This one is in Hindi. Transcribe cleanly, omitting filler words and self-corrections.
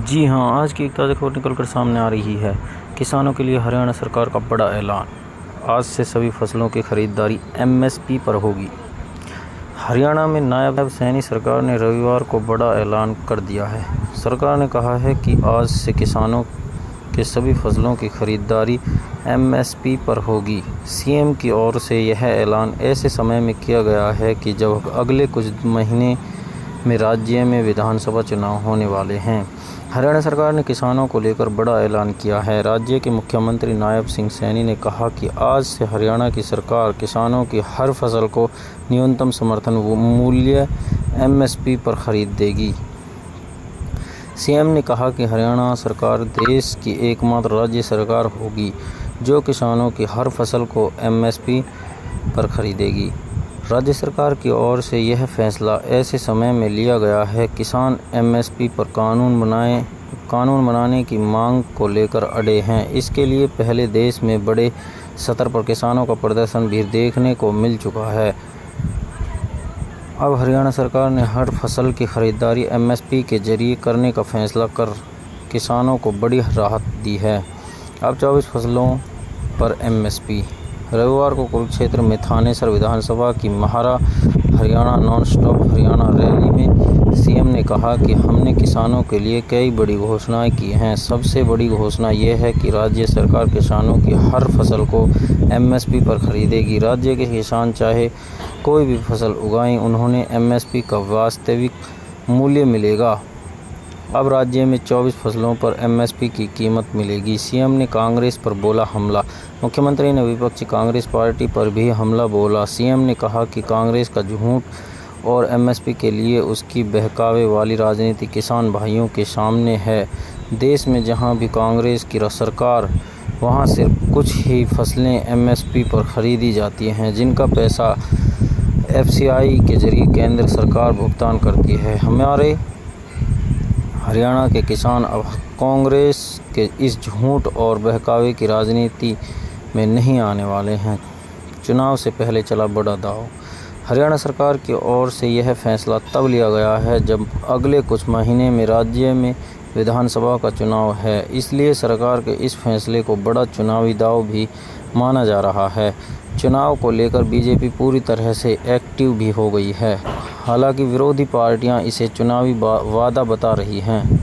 जी हाँ, आज की एक ताज़ा खबर निकल कर सामने आ रही है। किसानों के लिए हरियाणा सरकार का बड़ा ऐलान। आज से सभी फसलों की खरीदारी एमएसपी पर होगी। हरियाणा में नायब सैनी सरकार ने रविवार को बड़ा ऐलान कर दिया है। सरकार ने कहा है कि आज से किसानों के सभी फसलों की खरीदारी एमएसपी पर होगी। सीएम की ओर से यह ऐलान ऐसे समय में किया गया है कि जब अगले कुछ महीने में राज्य में विधानसभा चुनाव होने वाले हैं। हरियाणा सरकार ने किसानों को लेकर बड़ा ऐलान किया है। राज्य के मुख्यमंत्री नायब सिंह सैनी ने कहा कि आज से हरियाणा की सरकार किसानों की हर फसल को न्यूनतम समर्थन मूल्य एमएसपी पर खरीद देगी। सीएम ने कहा कि हरियाणा सरकार देश की एकमात्र राज्य सरकार होगी जो किसानों की हर फसल को एमएसपी पर खरीदेगी। राज्य सरकार की ओर से यह फैसला ऐसे समय में लिया गया है किसान एमएसपी पर कानून बनाने की मांग को लेकर अड़े हैं। इसके लिए पहले देश में बड़े स्तर पर किसानों का प्रदर्शन भी देखने को मिल चुका है। अब हरियाणा सरकार ने हर फसल की खरीदारी एमएसपी के जरिए करने का फैसला कर किसानों को बड़ी राहत दी है। अब 24 फसलों पर एमएसपी। रविवार को कुरुक्षेत्र में थानेसर विधानसभा की महारा Haryana non stop Haryana rally में सीएम ने कहा कि हमने किसानों के लिए कई बड़ी घोषणाएं की हैं। सबसे बड़ी घोषणा ये है कि राज्य सरकार किसानों की हर फसल को एमएसपी पर खरीदेगी। राज्य के किसान चाहे कोई भी फसल उगाएं, उन्होंने एमएसपी का वास्तविक मूल्य मिलेगा। अब राज्य में 24 फसलों पर एमएसपी की कीमत मिलेगी। सीएम ने कांग्रेस पर बोला हमला। मुख्यमंत्री ने विपक्षी कांग्रेस पार्टी पर भी हमला बोला। सीएम ने कहा कि कांग्रेस का झूठ और एमएसपी के लिए उसकी बहकावे वाली राजनीति किसान भाइयों के सामने है। देश में जहां भी कांग्रेस की सरकार वहां सिर्फ कुछ ही फसलें एमएसपी पर खरीदी जाती हैं जिनका पैसा एफसीआई के जरिए केंद्र सरकार भुगतान करती है। हमारे हरियाणा के किसान अब कांग्रेस के इस झूठ और बहकावे की राजनीति में नहीं आने वाले हैं। चुनाव से पहले चला बड़ा दांव। हरियाणा सरकार की ओर से यह फैसला तब लिया गया है जब अगले कुछ महीने में राज्य में विधानसभा का चुनाव है। इसलिए सरकार के इस फैसले को बड़ा चुनावी दांव भी माना जा रहा है। चुनाव को लेकर बीजेपी पूरी तरह से एक्टिव भी हो गई है। हालांकि विरोधी पार्टियां इसे चुनावी वादा बता रही हैं।